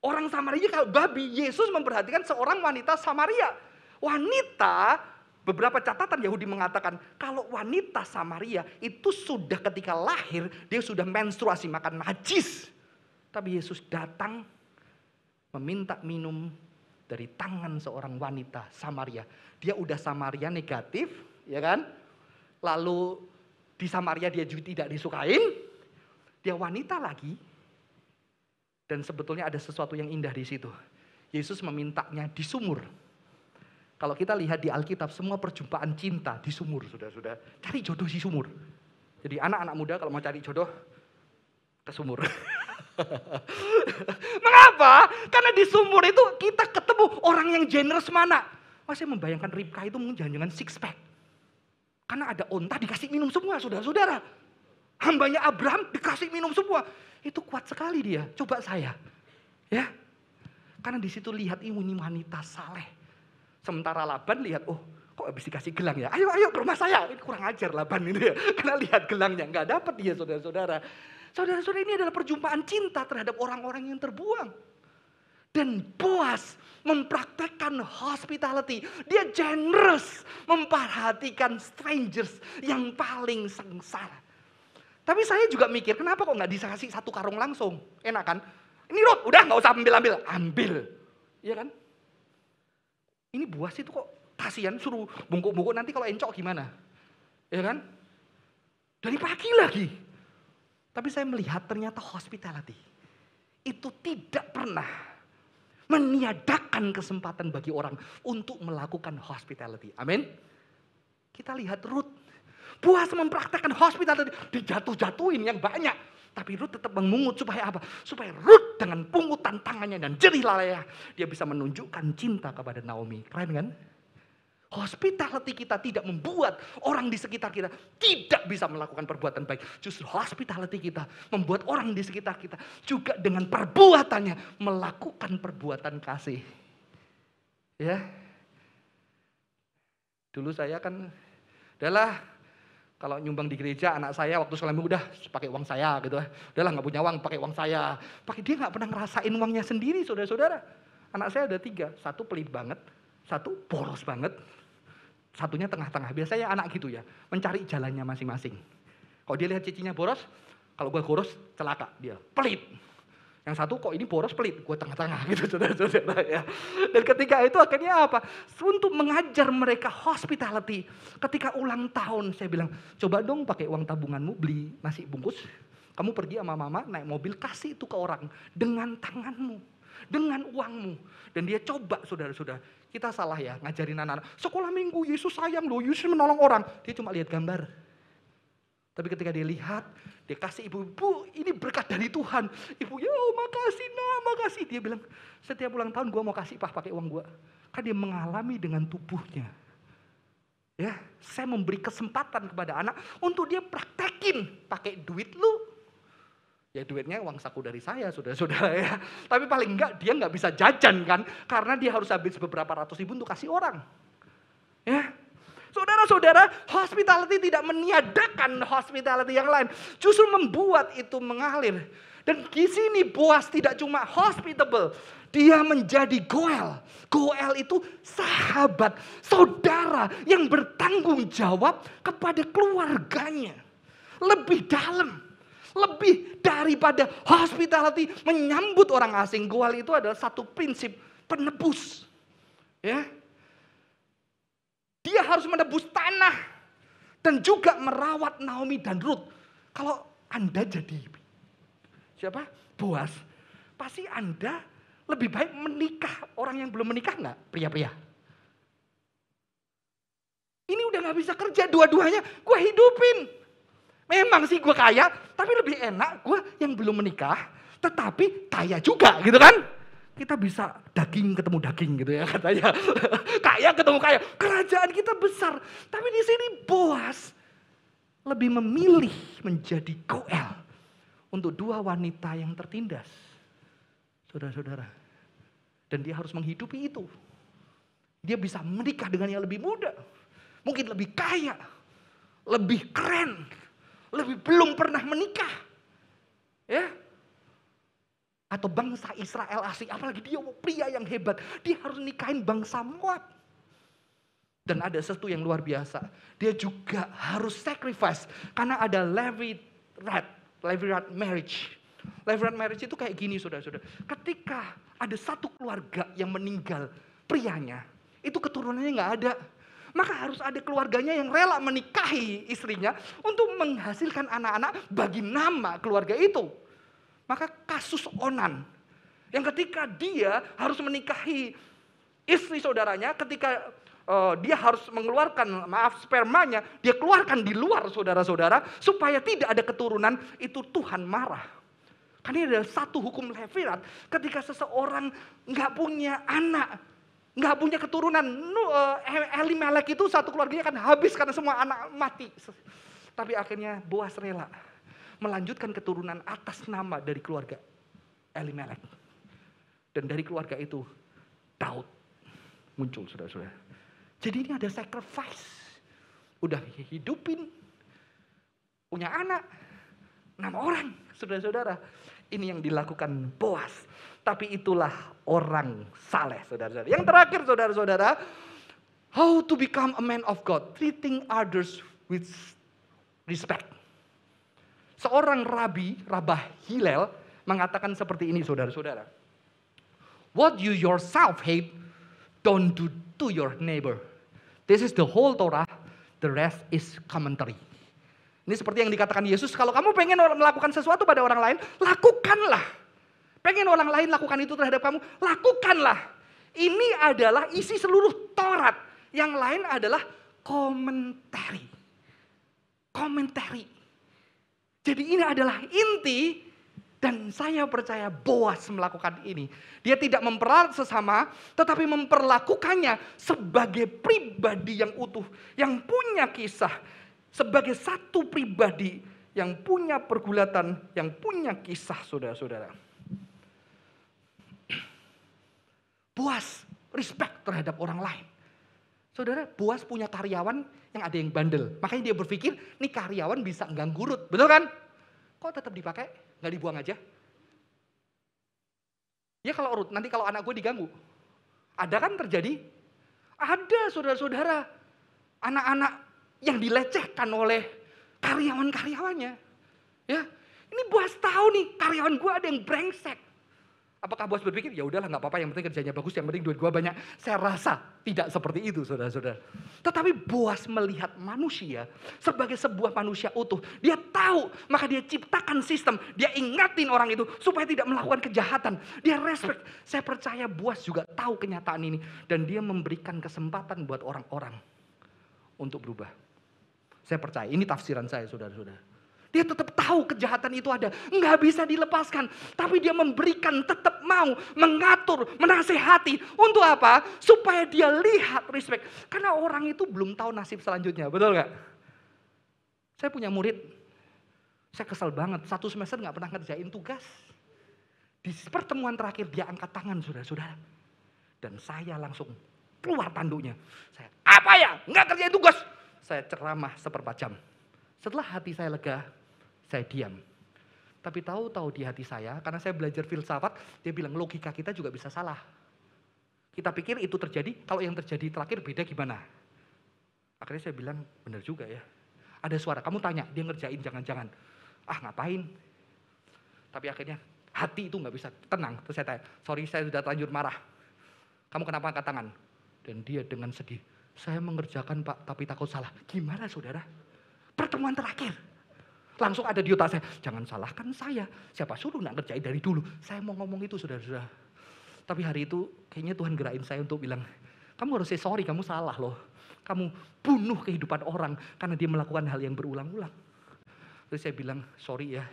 Orang Samaria kalau babi, Yesus memperhatikan seorang wanita Samaria. Wanita, beberapa catatan Yahudi mengatakan, kalau wanita Samaria itu sudah ketika lahir, dia sudah menstruasi, makan najis. Tapi Yesus datang meminta minum dari tangan seorang wanita Samaria. Dia udah Samaria negatif, ya kan? Lalu di Samaria dia juga tidak disukain. Dia wanita lagi. Dan sebetulnya ada sesuatu yang indah di situ. Yesus memintanya di sumur. Kalau kita lihat di Alkitab, semua perjumpaan cinta di sumur, saudara-saudara. Cari jodoh di sumur. Jadi anak-anak muda kalau mau cari jodoh, ke sumur. Mengapa? Karena di sumur itu kita ketemu orang yang generous mana. Saya membayangkan Ribka itu mungkin jangan-jangan six pack. Karena ada onta dikasih minum semua, saudara-saudara. Hambanya Abraham dikasih minum semua. Itu kuat sekali dia. Coba saya. Ya. Karena di situ lihat ini wanita saleh. Sementara Laban lihat, oh kok habis dikasih gelang ya. Ayo ke rumah saya. Ini kurang ajar Laban ini ya. Karena lihat gelangnya. Nggak dapat dia saudara-saudara. Saudara-saudara ini adalah perjumpaan cinta terhadap orang-orang yang terbuang. Dan Boaz mempraktekkan hospitality. Dia generous memperhatikan strangers yang paling sengsara. Tapi saya juga mikir, kenapa kok nggak dikasih satu karung langsung? Enak kan? Ini Ruth, udah nggak usah ambil. Ambil. Iya kan? Ini Boaz itu kok kasihan suruh bungkuk-bungkuk nanti kalau encok gimana? Ya kan? Dari pagi lagi. Tapi saya melihat ternyata hospitality itu tidak pernah meniadakan kesempatan bagi orang untuk melakukan hospitality. Amin. Kita lihat Ruth. Boaz mempraktekkan hospitality, dijatuh-jatuhin yang banyak. Tapi Ruth tetap memungut supaya apa? Supaya Ruth dengan pungutan tangannya dan jerih lalaya, dia bisa menunjukkan cinta kepada Naomi. Keren kan? Hospitality kita tidak membuat orang di sekitar kita tidak bisa melakukan perbuatan baik. Justru hospitality kita membuat orang di sekitar kita juga dengan perbuatannya melakukan perbuatan kasih. Ya. Dulu saya kan adalah kalau nyumbang di gereja, anak saya waktu sekolah minggu udah pakai uang saya gitu. Udahlah nggak punya uang, pakai uang saya. Dia nggak pernah ngerasain uangnya sendiri, saudara-saudara. Anak saya ada 3, 1 pelit banget, 1 boros banget, satunya tengah-tengah. Biasanya anak gitu ya, mencari jalannya masing-masing. Kalau dia lihat cicinya boros, kalau gue boros celaka dia, pelit. Yang satu kok ini boros pelit, gue tengah-tengah gitu saudara-saudara ya. Dan ketika itu akhirnya apa? Untuk mengajar mereka hospitality. Ketika ulang tahun saya bilang, coba dong pakai uang tabunganmu beli nasi bungkus. Kamu pergi sama mama naik mobil kasih itu ke orang dengan tanganmu, dengan uangmu. Dan dia coba saudara-saudara. Kita salah ya ngajarin anak-anak. Sekolah minggu Yesus sayang loh, Yesus menolong orang. Dia cuma lihat gambar. Tapi ketika dia lihat, dia kasih ibu, ini berkat dari Tuhan. Ibu, ya makasih nak, makasih. Dia bilang, setiap ulang tahun gue mau kasih pakai uang gue. Kan dia mengalami dengan tubuhnya. Ya, saya memberi kesempatan kepada anak untuk dia praktekin pakai duit lu. Ya duitnya uang saku dari saya, saudara-saudara ya. Tapi paling enggak dia enggak bisa jajan kan. Karena dia harus habis beberapa ratus ribu untuk kasih orang. Ya. Saudara-saudara, hospitality tidak meniadakan hospitality yang lain. Justru membuat itu mengalir. Dan di sini Boaz tidak cuma hospitable. Dia menjadi Goel. Goel itu sahabat, saudara yang bertanggung jawab kepada keluarganya. Lebih dalam. Lebih daripada hospitality menyambut orang asing. Goel itu adalah satu prinsip penebus. Ya. Dia harus menebus tanah dan juga merawat Naomi dan Ruth. Kalau Anda jadi siapa? Boaz, pasti Anda lebih baik menikah orang yang belum menikah nggak? Pria-pria. Ini udah nggak bisa kerja dua-duanya, gue hidupin. Memang sih gue kaya, tapi lebih enak gue yang belum menikah, tetapi kaya juga gitu kan? Kita bisa daging ketemu daging gitu ya katanya. Kaya ketemu kaya. Kerajaan kita besar. Tapi di sini Boaz lebih memilih menjadi Goel untuk 2 wanita yang tertindas. Saudara-saudara. Dan dia harus menghidupi itu. Dia bisa menikah dengan yang lebih muda. Mungkin lebih kaya. Lebih keren. Lebih belum pernah menikah. Ya. Atau bangsa Israel asli, apalagi dia pria yang hebat. Dia harus nikahin bangsa Moab. Dan ada sesuatu yang luar biasa. Dia juga harus sacrifice. Karena ada Levirate marriage. Levirate marriage itu kayak gini saudara-saudara. Ketika ada satu keluarga yang meninggal prianya, itu keturunannya nggak ada. Maka harus ada keluarganya yang rela menikahi istrinya untuk menghasilkan anak-anak bagi nama keluarga itu. Maka kasus Onan, yang ketika dia harus menikahi istri saudaranya, ketika dia harus mengeluarkan spermanya, dia keluarkan di luar saudara-saudara, supaya tidak ada keturunan, itu Tuhan marah. Karena ini adalah satu hukum Levirat, ketika seseorang nggak punya anak, nggak punya keturunan, Elimelek itu satu keluarganya kan habis karena semua anak mati. Tapi akhirnya Boas rela melanjutkan keturunan atas nama dari keluarga Elimelek. Dan dari keluarga itu Daud muncul, saudara-saudara. Jadi ini ada sacrifice. Udah hidupin, punya anak, 6 orang, saudara-saudara. Ini yang dilakukan Boas. Tapi itulah orang saleh, saudara-saudara. Yang terakhir, saudara-saudara, how to become a man of God, treating others with respect. Seorang Rabah Hillel mengatakan seperti ini, saudara-saudara. What you yourself hate, don't do to your neighbor. This is the whole Torah, the rest is commentary. Ini seperti yang dikatakan Yesus, kalau kamu pengen melakukan sesuatu pada orang lain, lakukanlah. Pengen orang lain lakukan itu terhadap kamu, lakukanlah. Ini adalah isi seluruh Taurat. Yang lain adalah komentari. Komentari. Jadi ini adalah inti. Dan saya percaya Boas melakukan ini. Dia tidak memperalat sesama, tetapi memperlakukannya sebagai pribadi yang utuh. Yang punya kisah. Sebagai satu pribadi yang punya pergulatan, yang punya kisah, saudara-saudara. Boas respect terhadap orang lain. Saudara, Boas punya karyawan yang ada yang bandel. Makanya dia berpikir, nih karyawan bisa ganggu Rut. Betul kan? Kok tetap dipakai? Nggak dibuang aja? Ya kalau Rut, nanti kalau anak gue diganggu. Ada kan terjadi? Ada saudara-saudara. Anak-anak yang dilecehkan oleh karyawan-karyawannya. Ya, ini Boas tahu nih karyawan gue ada yang brengsek. Apakah Boas berpikir, ya udahlah nggak apa-apa, yang penting kerjanya bagus, yang penting duit gue banyak. Saya rasa tidak seperti itu, saudara-saudara. Tetapi Boas melihat manusia sebagai sebuah manusia utuh. Dia tahu, maka dia ciptakan sistem. Dia ingatin orang itu supaya tidak melakukan kejahatan. Dia respect. Saya percaya Boas juga tahu kenyataan ini. Dan dia memberikan kesempatan buat orang-orang untuk berubah. Saya percaya, ini tafsiran saya, saudara-saudara. Dia tetap tahu kejahatan itu ada. Nggak bisa dilepaskan. Tapi dia memberikan, tetap mau mengatur, menasehati. Untuk apa? Supaya dia lihat respect. Karena orang itu belum tahu nasib selanjutnya. Betul nggak? Saya punya murid. Saya kesal banget. 1 semester nggak pernah ngerjain tugas. Di pertemuan terakhir dia angkat tangan, saudara-saudara. Dan saya langsung keluar tanduknya. Saya, apa ya? Nggak kerjain tugas. Saya ceramah 1/4 jam. Setelah hati saya lega, saya diam. Tapi tahu-tahu di hati saya, karena saya belajar filsafat, dia bilang logika kita juga bisa salah. Kita pikir itu terjadi, kalau yang terjadi terakhir beda gimana? Akhirnya saya bilang, benar juga ya. Ada suara, kamu tanya, dia ngerjain jangan-jangan. Ah ngapain? Tapi akhirnya hati itu nggak bisa tenang. Terus saya tanya, sorry saya sudah terlanjur marah. Kamu kenapa angkat tangan? Dan dia dengan sedih, saya mengerjakan Pak, tapi takut salah. Gimana saudara? Pertemuan terakhir. Langsung ada di otak saya, jangan salahkan saya. Siapa suruh nak ngerjain dari dulu. Saya mau ngomong itu saudara-saudara. Tapi hari itu kayaknya Tuhan gerakin saya untuk bilang, kamu harus say sorry, kamu salah loh. Kamu bunuh kehidupan orang karena dia melakukan hal yang berulang-ulang. Terus saya bilang, sorry ya.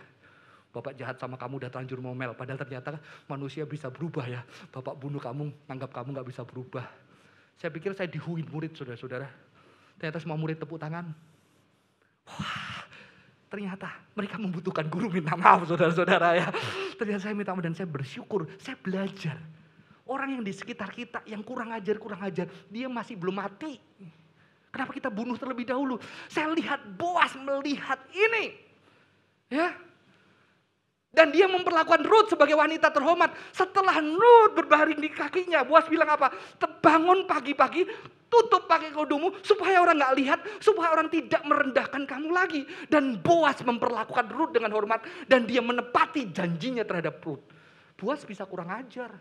Bapak jahat sama kamu, udah terlanjur ngomel. Padahal ternyata manusia bisa berubah ya. Bapak bunuh kamu, anggap kamu gak bisa berubah. Saya pikir saya dihuin murid saudara-saudara. Ternyata semua murid tepuk tangan. Wah, ternyata mereka membutuhkan guru minta maaf saudara-saudara ya. Ternyata saya minta maaf dan saya bersyukur, saya belajar. Orang yang di sekitar kita yang kurang ajar, dia masih belum mati. Kenapa kita bunuh terlebih dahulu? Saya lihat Boas melihat ini. Ya. Dan dia memperlakukan Ruth sebagai wanita terhormat. Setelah Ruth berbaring di kakinya, Boaz bilang apa? Bangun pagi-pagi, tutup pakai kerudungmu supaya orang nggak lihat, supaya orang tidak merendahkan kamu lagi. Dan Boaz memperlakukan Ruth dengan hormat dan dia menepati janjinya terhadap Ruth. Boaz bisa kurang ajar.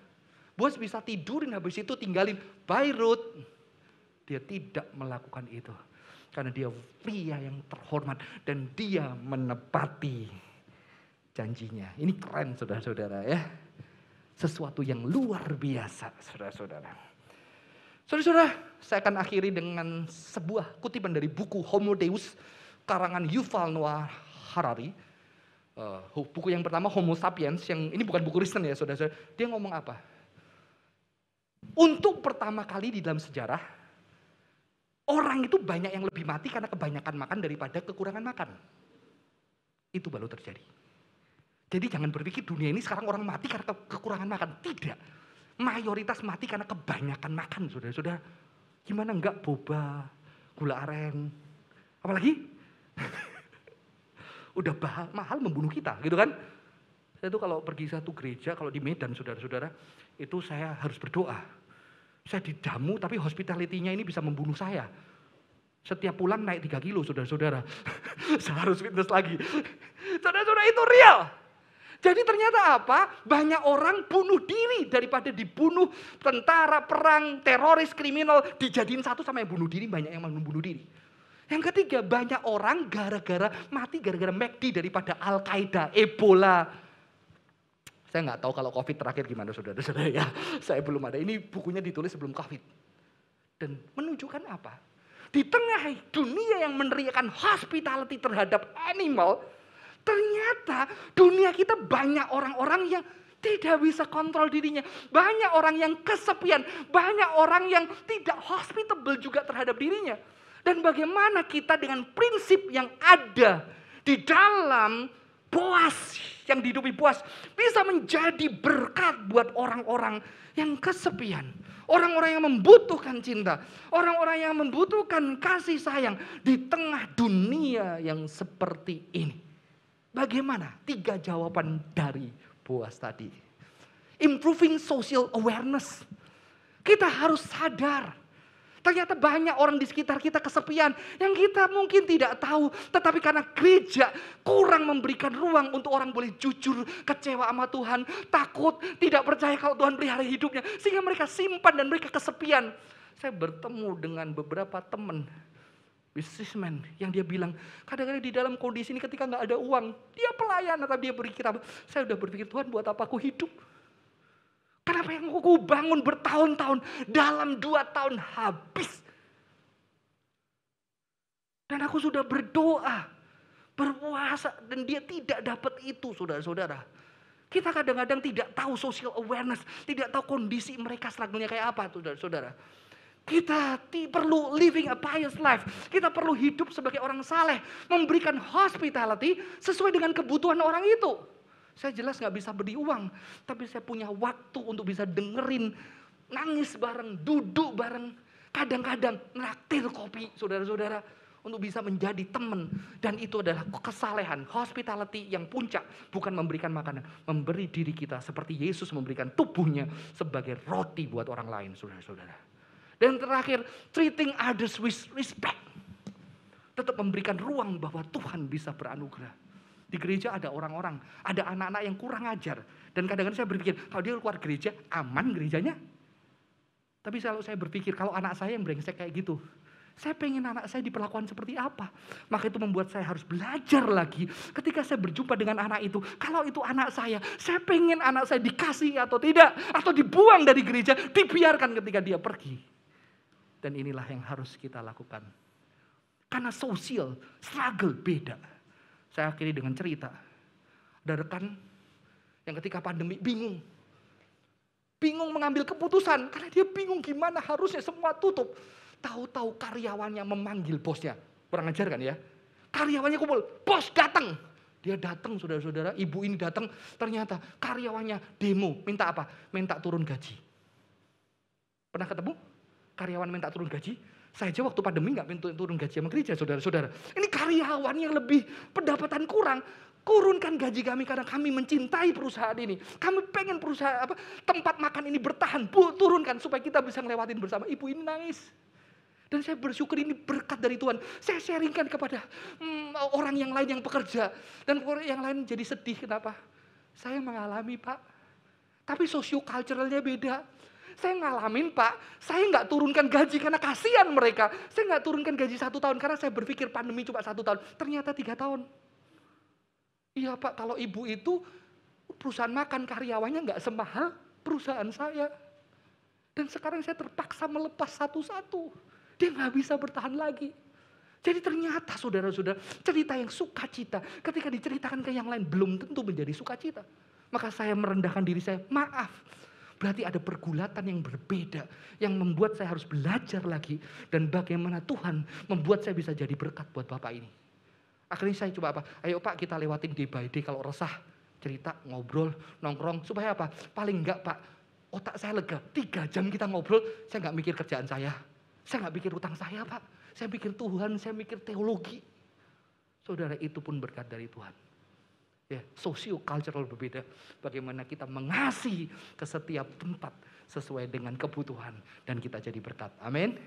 Boaz bisa tidurin habis itu tinggalin. Bye Ruth. Dia tidak melakukan itu. Karena dia pria yang terhormat dan dia menepati janjinya. Ini keren saudara-saudara ya. Sesuatu yang luar biasa saudara-saudara. Saudara-saudara, saya akan akhiri dengan sebuah kutipan dari buku Homo Deus karangan Yuval Noah Harari. Buku yang pertama Homo Sapiens, yang ini bukan buku Kristen ya saudara-saudara. Dia ngomong apa? Untuk pertama kali di dalam sejarah, orang itu banyak yang lebih mati karena kebanyakan makan daripada kekurangan makan. Itu baru terjadi. Jadi jangan berpikir dunia ini sekarang orang mati karena kekurangan makan. Tidak. Mayoritas mati karena kebanyakan makan, saudara-saudara. Gimana enggak boba, gula aren, apalagi? Udah mahal membunuh kita, gitu kan? Saya tuh kalau pergi satu gereja, kalau di Medan, saudara-saudara, itu saya harus berdoa. Saya dijamu, tapi hospitality-nya ini bisa membunuh saya. Setiap pulang naik 3 kilo, saudara-saudara. Saya harus fitness lagi. Saudara-saudara, itu real. Jadi ternyata apa? Banyak orang bunuh diri daripada dibunuh tentara, perang, teroris, kriminal. Dijadiin satu sama yang bunuh diri, banyak yang membunuh diri. Yang ketiga, banyak orang mati gara-gara McD daripada Al-Qaeda, Ebola. Saya nggak tahu kalau COVID terakhir gimana saudara-saudara ya. Saya belum ada. Ini bukunya ditulis sebelum COVID. Dan menunjukkan apa? Di tengah dunia yang meneriakan hospitality terhadap animal, ternyata dunia kita banyak orang-orang yang tidak bisa kontrol dirinya. Banyak orang yang kesepian. Banyak orang yang tidak hospitable juga terhadap dirinya. Dan bagaimana kita dengan prinsip yang ada di dalam Boaz, yang dihidupi Boaz, bisa menjadi berkat buat orang-orang yang kesepian. Orang-orang yang membutuhkan cinta. Orang-orang yang membutuhkan kasih sayang di tengah dunia yang seperti ini. Bagaimana? 3 jawaban dari Boaz tadi. Improving social awareness. Kita harus sadar. Ternyata banyak orang di sekitar kita kesepian. Yang kita mungkin tidak tahu. Tetapi karena gereja kurang memberikan ruang untuk orang boleh jujur, kecewa sama Tuhan. Takut, tidak percaya kalau Tuhan pelihara hidupnya. Sehingga mereka simpan dan mereka kesepian. Saya bertemu dengan beberapa teman businessman yang dia bilang, kadang-kadang di dalam kondisi ini ketika nggak ada uang, dia pelayan, atau dia berpikir apa? Saya udah berpikir, Tuhan buat apa aku hidup? Kenapa yang aku bangun bertahun-tahun, dalam 2 tahun habis? Dan aku sudah berdoa, berpuasa, dan dia tidak dapat itu, saudara-saudara. Kita kadang-kadang tidak tahu social awareness, tidak tahu kondisi mereka struggle-nya kayak apa, saudara-saudara. Kita perlu living a pious life. Kita perlu hidup sebagai orang saleh. Memberikan hospitality sesuai dengan kebutuhan orang itu. Saya jelas gak bisa beri uang. Tapi saya punya waktu untuk bisa dengerin. Nangis bareng, duduk bareng. Kadang-kadang naktir kopi saudara-saudara. Untuk bisa menjadi teman. Dan itu adalah kesalehan. Hospitality yang puncak. Bukan memberikan makanan. Memberi diri kita seperti Yesus memberikan tubuhnya sebagai roti buat orang lain saudara-saudara. Dan terakhir, treating others with respect. Tetap memberikan ruang bahwa Tuhan bisa beranugerah. Di gereja ada orang-orang, ada anak-anak yang kurang ajar. Dan kadang-kadang saya berpikir, kalau dia keluar gereja, aman gerejanya. Tapi kalau saya berpikir, kalau anak saya yang brengsek kayak gitu, saya pengen anak saya diperlakukan seperti apa. Maka itu membuat saya harus belajar lagi. Ketika saya berjumpa dengan anak itu, kalau itu anak saya pengen anak saya dikasih atau tidak. Atau dibuang dari gereja, dibiarkan ketika dia pergi. Dan inilah yang harus kita lakukan. Karena sosial struggle beda. Saya akhiri dengan cerita. Ada rekan yang ketika pandemi bingung. Bingung mengambil keputusan. Karena dia bingung gimana harusnya semua tutup. Tahu-tahu karyawannya memanggil bosnya. Kurang ajar kan ya. Karyawannya kumpul. Bos datang. Dia datang saudara-saudara. Ibu ini datang. Ternyata karyawannya demo. Minta apa? Minta turun gaji. Pernah ketemu? Karyawan minta turun gaji, saya aja waktu pandemi nggak minta turun gaji sama gereja, saudara-saudara. Ini karyawan yang lebih pendapatan kurang, Kurunkan gaji kami karena kami mencintai perusahaan ini. Kami pengen perusahaan tempat makan ini bertahan. Turunkan supaya kita bisa ngelewatin bersama. Ibu ini nangis. Dan saya bersyukur ini berkat dari Tuhan. Saya sharingkan kepada orang yang lain yang bekerja. Dan orang yang lain jadi sedih. Kenapa? Saya mengalami, Pak. Tapi socio-culturalnya beda. Saya ngalamin, Pak. Saya nggak turunkan gaji karena kasihan mereka. Saya nggak turunkan gaji 1 tahun karena saya berpikir pandemi cuma 1 tahun. Ternyata 3 tahun. Iya, Pak, kalau ibu itu perusahaan makan karyawannya nggak semahal perusahaan saya. Dan sekarang saya terpaksa melepas satu-satu. Dia nggak bisa bertahan lagi. Jadi ternyata saudara-saudara, cerita yang sukacita ketika diceritakan ke yang lain belum tentu menjadi sukacita. Maka saya merendahkan diri saya, maaf. Berarti ada pergulatan yang berbeda yang membuat saya harus belajar lagi. Dan bagaimana Tuhan membuat saya bisa jadi berkat buat Bapak ini. Akhirnya saya coba apa? Ayo Pak, kita lewatin day by day, kalau resah cerita, ngobrol, nongkrong. Supaya apa? Paling enggak Pak, otak saya lega. 3 jam kita ngobrol, saya enggak mikir kerjaan saya. Saya enggak mikir utang saya Pak. Saya mikir Tuhan, saya mikir teologi. Saudara, itu pun berkat dari Tuhan. Ya, socio-cultural berbeda. Bagaimana kita mengasihi ke setiap tempat sesuai dengan kebutuhan. Dan kita jadi berkat. Amin.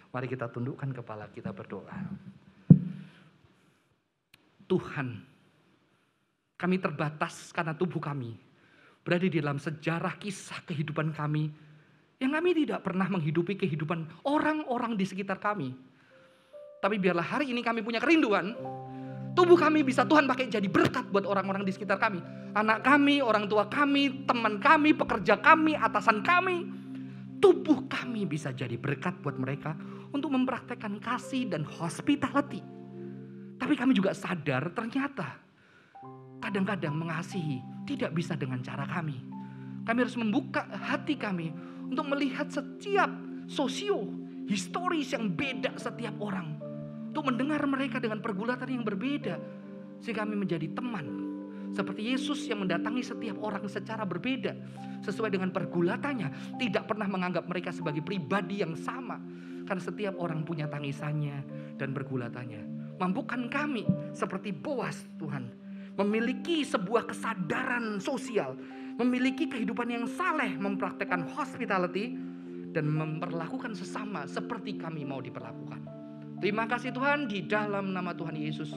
Mari kita tundukkan kepala, kita berdoa. Tuhan, kami terbatas karena tubuh kami berada di dalam sejarah kisah kehidupan kami yang kami tidak pernah menghidupi kehidupan orang-orang di sekitar kami. Tapi biarlah hari ini kami punya kerinduan, tubuh kami bisa Tuhan pakai jadi berkat buat orang-orang di sekitar kami. Anak kami, orang tua kami, teman kami, pekerja kami, atasan kami. Tubuh kami bisa jadi berkat buat mereka untuk mempraktekkan kasih dan hospitality. Tapi kami juga sadar ternyata kadang-kadang mengasihi tidak bisa dengan cara kami. Kami harus membuka hati kami untuk melihat setiap historis yang beda setiap orang. Untuk mendengar mereka dengan pergulatan yang berbeda. Sehingga kami menjadi teman. Seperti Yesus yang mendatangi setiap orang secara berbeda. Sesuai dengan pergulatannya. Tidak pernah menganggap mereka sebagai pribadi yang sama. Karena setiap orang punya tangisannya dan pergulatannya. Mampukan kami seperti Boas Tuhan. Memiliki sebuah kesadaran sosial. Memiliki kehidupan yang saleh. Mempraktekkan hospitality. Dan memperlakukan sesama seperti kami mau diperlakukan. Terima kasih Tuhan, di dalam nama Tuhan Yesus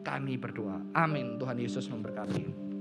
kami berdoa. Amin. Tuhan Yesus memberkati.